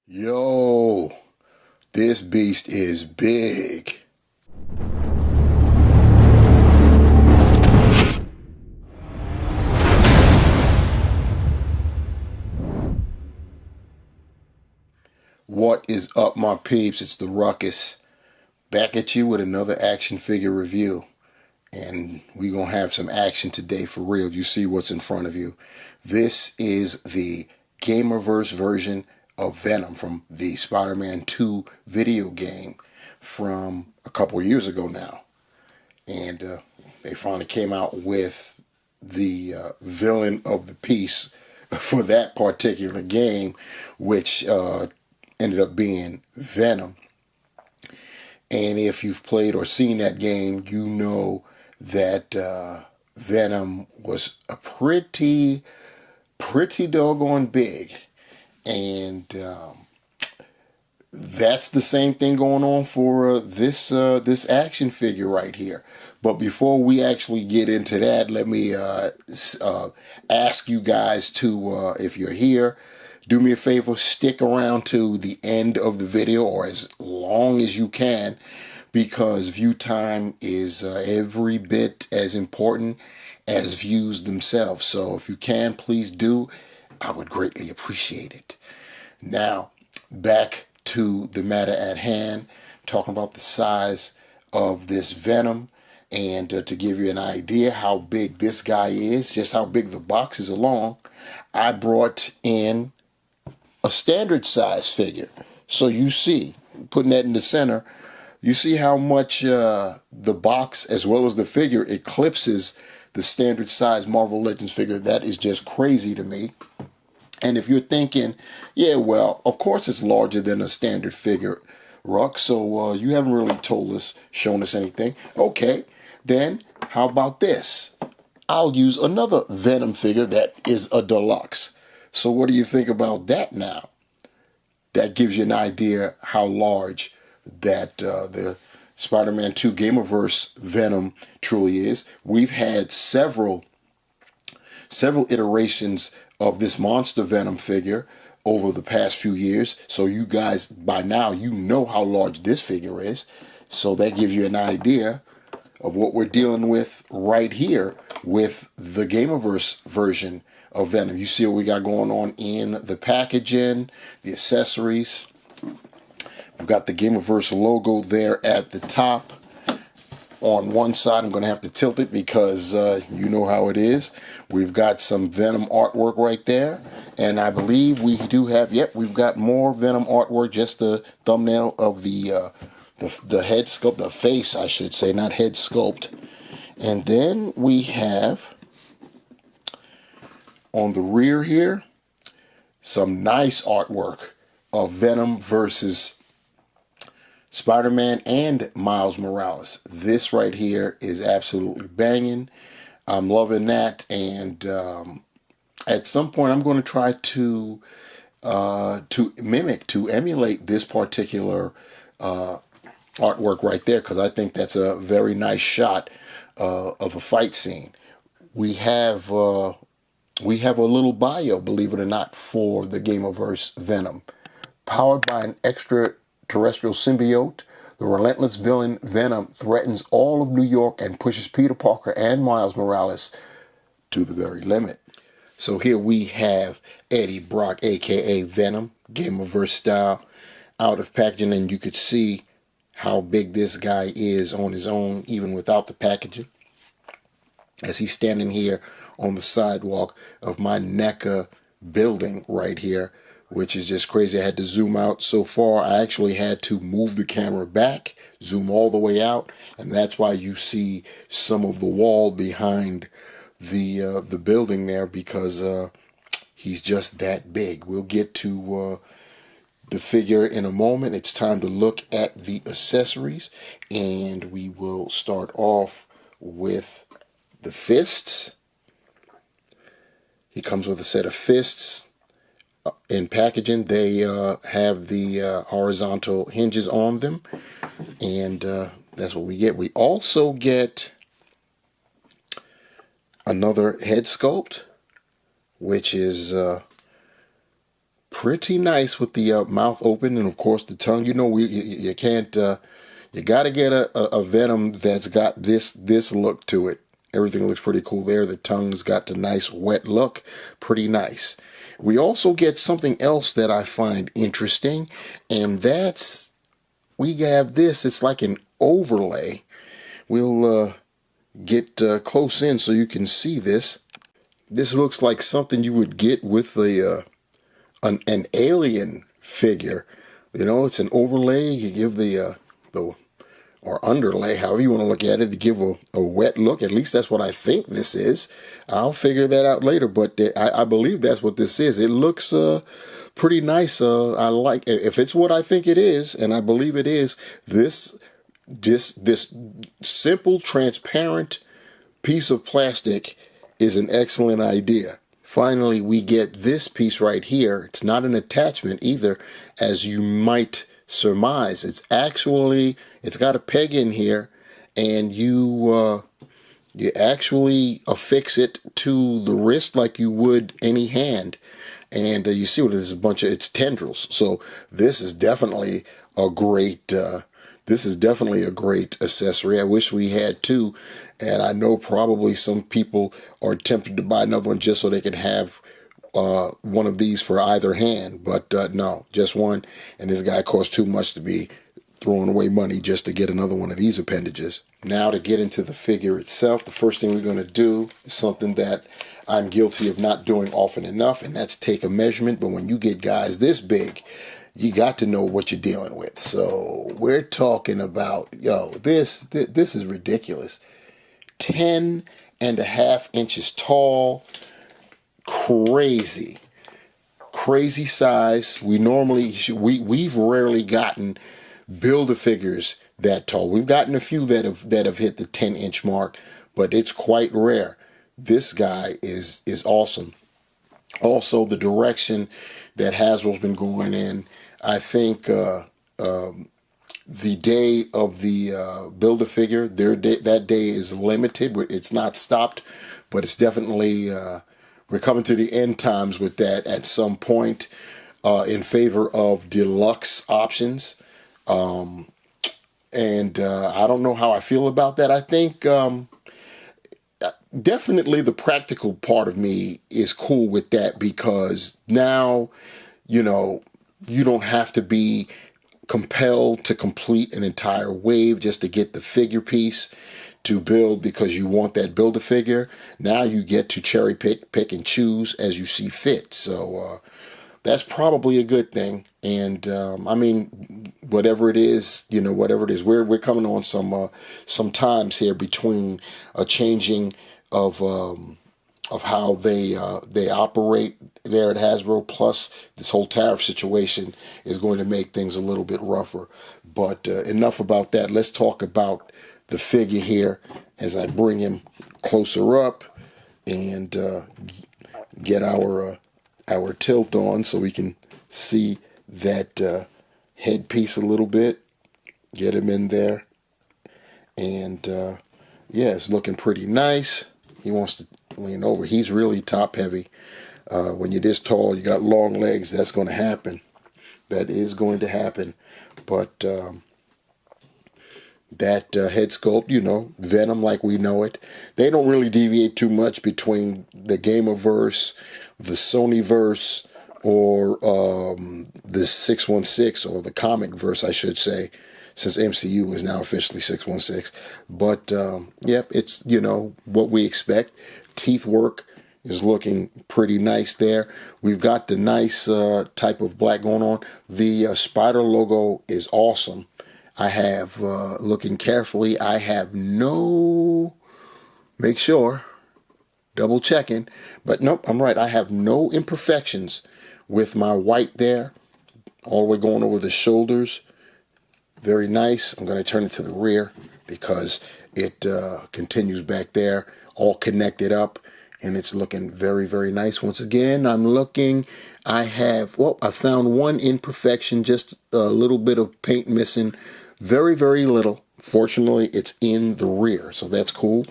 Yo, this beast is big. What is up, my peeps? It's the Ruckus. Back at you with another action figure review. And we're going to have some action today for real. You see what's in front of you. This is the Gamerverse version of Venom from the Spider-Man 2 video game from a couple years ago now. And they finally came out with the villain of the piece for that particular game, which ended up being Venom. And if you've played or seen that game, you know that Venom was a pretty doggone big. And that's the same thing going on for this action figure right here. But before we actually get into that, let me ask you guys to, if you're here, do me a favor, stick around to the end of the video or as long as you can, because view time is every bit as important as views themselves. So if you can, please do. I would greatly appreciate it. Now, back to the matter at hand, talking about the size of this Venom, and to give you an idea how big this guy is, just how big the box is along, I brought in a standard size figure. So you see, putting that in the center, you see how much the box as well as the figure eclipses the standard size Marvel Legends figure. That is just crazy to me. And if you're thinking, yeah, well, of course it's larger than a standard figure, Ruck, so you haven't really shown us anything. Okay, then how about this? I'll use another Venom figure that is a deluxe. So what do you think about that now? That gives you an idea how large that the Spider-Man 2 Gamerverse Venom truly is. We've had several iterations of this monster Venom figure over the past few years. So you guys, by now, you know how large this figure is. So that gives you an idea of what we're dealing with right here with the Gamerverse version of Venom. You see what we got going on in the packaging, the accessories. We've got the Gamerverse logo there at the top. On one side, I'm going to have to tilt it because you know how it is. We've got some Venom artwork right there. And I believe we do have, we've got more Venom artwork, just the thumbnail of the head sculpt, the face, I should say, not head sculpt. And then we have, on the rear here, some nice artwork of Venom versus Spider-Man and Miles Morales. This right here is absolutely banging. I'm loving that, and at some point I'm going to try to emulate this particular artwork right there, because I think that's a very nice shot of a fight scene. We have a little bio, believe it or not, for the Gamerverse Venom. Powered by an extraterrestrial symbiote, the relentless villain Venom threatens all of New York and pushes Peter Parker and Miles Morales to the very limit. So here we have Eddie Brock, aka Venom, Gamerverse style, out of packaging, and you could see how big this guy is on his own, even without the packaging, as he's standing here on the sidewalk of my NECA building right here, which is just crazy. I had to zoom out so far. I actually had to move the camera back, zoom all the way out, and that's why you see some of the wall behind the building there, because he's just that big. We'll get to the figure in a moment. It's time to look at the accessories, and we will start off with the fists. He comes with a set of fists. In packaging, they have the horizontal hinges on them, and that's what we get. We also get another head sculpt, which is pretty nice with the mouth open, and of course the tongue. You know, you can't. You got to get a Venom that's got this look to it. Everything looks pretty cool there. The tongue's got the nice wet look, pretty nice. We also get something else that I find interesting, and that's, we have this. It's like an overlay. We'll get close in so you can see this. This looks like something you would get with an alien figure. You know, it's an overlay. You give the or underlay, however you want to look at it, to give a wet look. At least that's what I think this is. I'll figure that out later, but I believe that's what this is. It looks pretty nice. I like, if it's what I think it is, and I believe it is, this simple, transparent piece of plastic is an excellent idea. Finally, we get this piece right here. It's not an attachment either, as you might surmise. It's got a peg in here, and you actually affix it to the wrist like you would any hand. And you see what it is, it's tendrils. So this is definitely a great accessory. I wish we had two, and I know probably some people are tempted to buy another one just so they can have one of these for either hand, but no, just one. And this guy costs too much to be throwing away money just to get another one of these appendages. Now, to get into the figure itself, the first thing we're going to do is something that I'm guilty of not doing often enough, and that's take a measurement. But when you get guys this big, you got to know what you're dealing with. So we're talking about, this is ridiculous. 10.5 inches tall. Crazy size. We've rarely gotten Build-A-Figures that tall. We've gotten a few that have hit the 10-inch mark, but it's quite rare. This guy is awesome. Also, the direction that Hasbro's been going in, I think the day of the Build-A-Figure, that day is limited. It's not stopped, but it's definitely we're coming to the end times with that at some point, in favor of deluxe options. And I don't know how I feel about that. I think definitely the practical part of me is cool with that, because now, you don't have to be compelled to complete an entire wave just to get the figure piece to build because you want that Build-A-Figure. Now you get to cherry pick and choose as you see fit. So that's probably a good thing. And I mean, whatever it is, we're coming on some times here between a changing of how they operate there at Hasbro, plus this whole tariff situation is going to make things a little bit rougher. But enough about that. Let's talk about the figure here as I bring him closer up and get our tilt on so we can see that headpiece a little bit. Get him in there, and yeah, it's looking pretty nice. He wants to lean over. He's really top heavy. When you're this tall, you got long legs, that's going to happen. That is going to happen. But that head sculpt, Venom like we know it, they don't really deviate too much between the Gamerverse, the Sonyverse, or the 616, or the comic verse, I should say, since MCU is now officially 616. But yep, it's what we expect. Teeth work is looking pretty nice there. We've got the nice type of black going on. The spider logo is awesome. I have, looking carefully, I have make sure, double checking, but nope, I'm right. I have no imperfections with my white there, all the way going over the shoulders. Very nice. I'm going to turn it to the rear because it continues back there, all connected up, and it's looking very, very nice. Once again, I found one imperfection, just a little bit of paint missing. Very, very little. Fortunately, it's in the rear, so that's cool.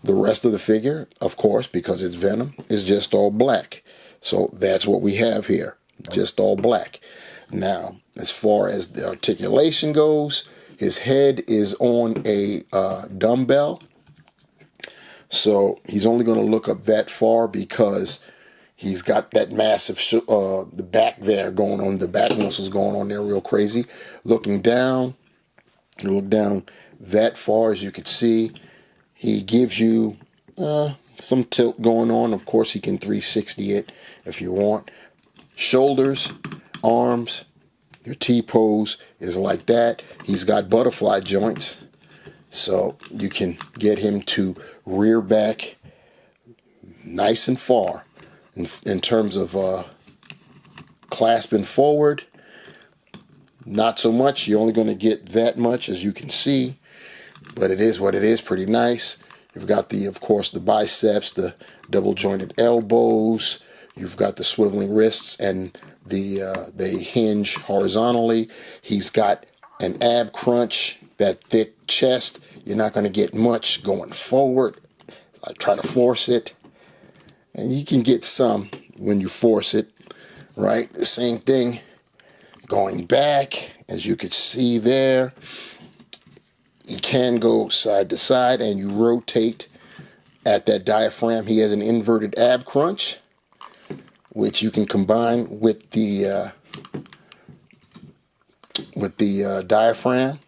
The rest of the figure, of course, because it's Venom, is just all black. So that's what we have here. just all black. Now, as far as the articulation goes, his head is on a dumbbell. So he's only going to look up that far because he's got that massive, the back there going on, the back muscles going on there real crazy. Looking down, you look down that far, as you can see, he gives you some tilt going on. Of course, he can 360 it if you want. Shoulders, arms, your T-pose is like that. He's got butterfly joints, so you can get him to rear back nice and far. In terms of clasping forward, not so much. You're only going to get that much, as you can see, but it is what it is. Pretty nice. You've got of course, the biceps, the double jointed elbows. You've got the swiveling wrists, and they hinge horizontally. He's got an ab crunch, that thick chest. You're not going to get much going forward. I try to force it, and you can get some when you force it, right? The same thing going back, as you can see there. You can go side to side, and you rotate at that diaphragm. He has an inverted ab crunch, which you can combine with the diaphragm.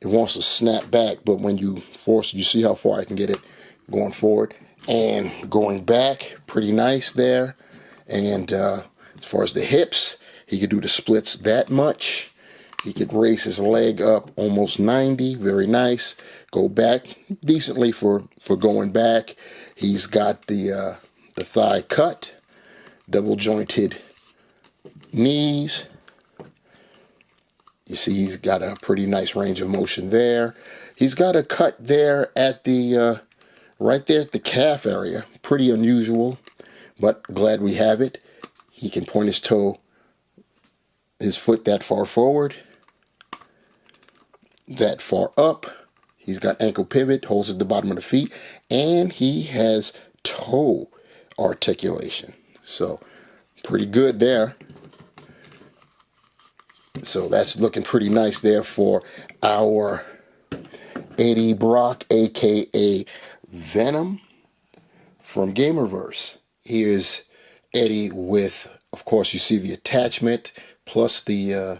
It wants to snap back, but when you force it, you see how far I can get it going forward and going back. Pretty nice there. And as far as the hips, he could do the splits that much. He could raise his leg up almost 90. Very nice. Go back decently for going back. He's got the thigh cut, double jointed knees. You see he's got a pretty nice range of motion there. He's got a cut there at the right there at the calf area. Pretty unusual, but glad we have it. He can point his foot that far forward, that far up. He's got ankle pivot, holds at the bottom of the feet, and he has toe articulation. So pretty good there. So that's looking pretty nice there for our Eddie Brock, aka Venom, from Gamerverse. Here's Eddie with, of course, you see the attachment plus the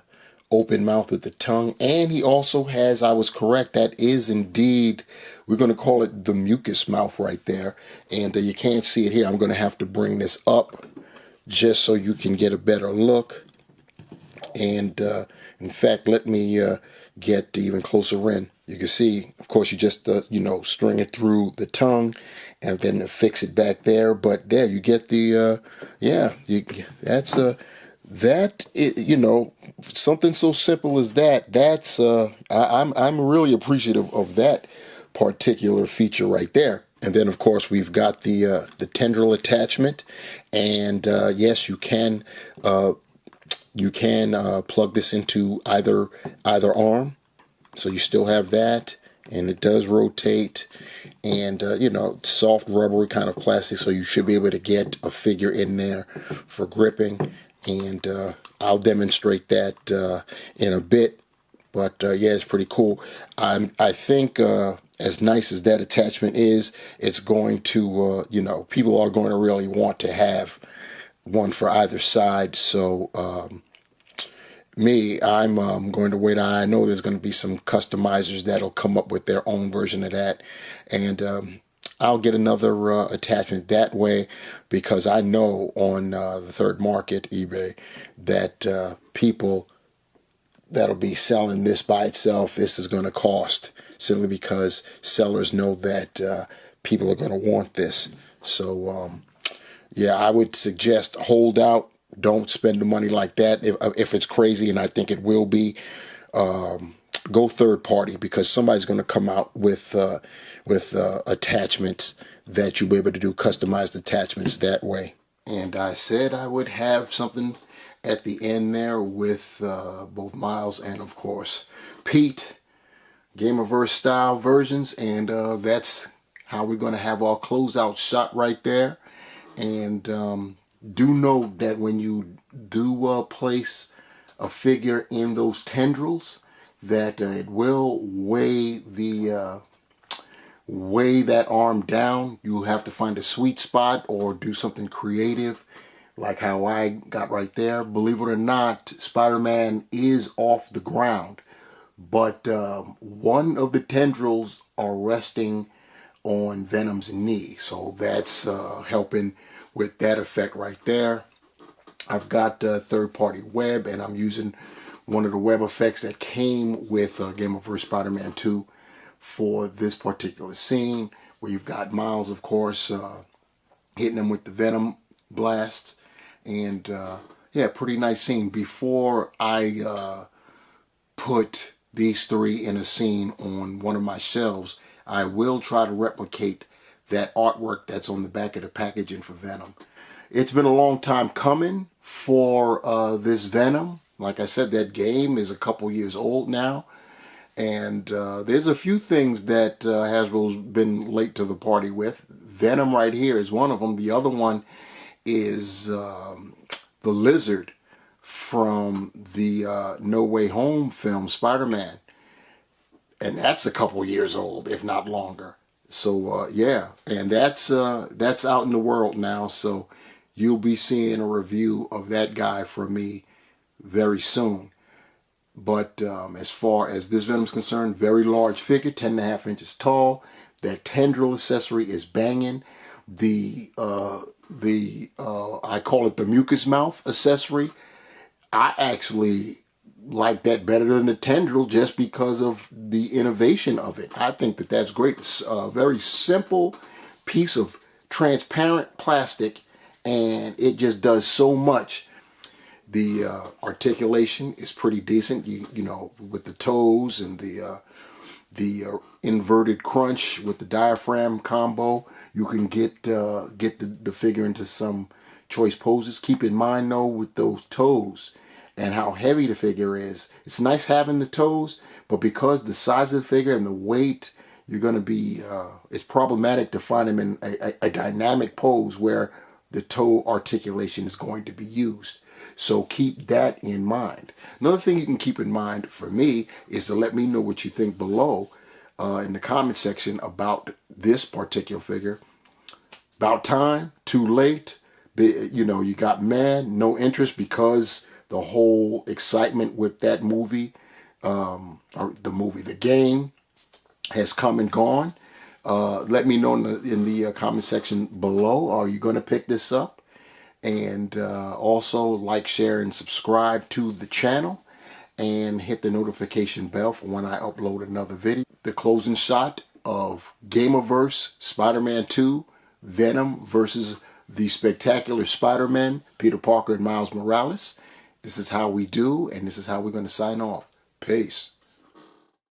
open mouth with the tongue, and he also has, I was correct, that is indeed, we're going to call it the mucus mouth right there, and you can't see it here. I'm going to have to bring this up just so you can get a better look. And in fact, let me get even closer in. You can see, of course, you just string it through the tongue and then fix it back there. But there you get the something so simple as that. That's I'm really appreciative of that particular feature right there. And then, of course, we've got the tendril attachment, and yes, you can plug this into either arm, so you still have that, and it does rotate, and soft rubbery kind of plastic, so you should be able to get a figure in there for gripping, and I'll demonstrate that in a bit. But yeah, it's pretty cool. I think as nice as that attachment is, it's going to people are going to really want to have one for either side. So I'm going to wait. I know there's going to be some customizers that'll come up with their own version of that, and I'll get another attachment that way, because I know on the third market, eBay, that people that'll be selling this by itself, this is going to cost, simply because sellers know that people are going to want this. So yeah, I would suggest hold out. Don't spend the money like that if it's crazy, and I think it will be. Go third party, because somebody's going to come out with attachments that you'll be able to do customized attachments that way. And I said I would have something at the end there with both Miles and, of course, Pete, Gamerverse style versions, and that's how we're going to have our closeout shot right there. And do know that when you do place a figure in those tendrils, that it will weigh that arm down. You'll have to find a sweet spot or do something creative, like how I got right there. Believe it or not, Spider-Man is off the ground, but one of the tendrils are resting on Venom's knee, so that's helping with that effect right there. I've got third-party web, and I'm using one of the web effects that came with Gamerverse Spider-Man 2 for this particular scene, where you've got Miles, of course, hitting him with the Venom blasts. And yeah, pretty nice scene. Before I put these three in a scene on one of my shelves, I will try to replicate that artwork that's on the back of the packaging for Venom. It's been a long time coming for this Venom. Like I said, that game is a couple years old now. And there's a few things that Hasbro's been late to the party with. Venom right here is one of them. The other one is the lizard from the No Way Home film, Spider-Man. And that's a couple years old, if not longer. So yeah, and that's out in the world now. So you'll be seeing a review of that guy from me very soon. But as far as this Venom is concerned, very large figure, 10.5 inches tall. That tendril accessory is banging. I call it the mucus mouth accessory. I actually like that better than the tendril, just because of the innovation of it. I think that that's great. It's a very simple piece of transparent plastic, and it just does so much. The articulation is pretty decent, you know, with the toes and the inverted crunch with the diaphragm combo. You can get the figure into some choice poses. Keep in mind though, with those toes and how heavy the figure is, it's nice having the toes, but because the size of the figure and the weight, you're going to be it's problematic to find them in a dynamic pose where the toe articulation is going to be used. So keep that in mind. Another thing you can keep in mind for me is to let me know what you think below in the comment section about this particular figure. About time? Too late? You know, you got mad, no interest because the whole excitement with that movie, the game, has come and gone. Let me know in the comment section below. Are you going to pick this up? And also like, share, and subscribe to the channel, and hit the notification bell for when I upload another video. The closing shot of Gamerverse Spider-Man 2 Venom versus the Spectacular Spider-Man Peter Parker and Miles Morales. This is how we do, and this is how we're going to sign off. Peace.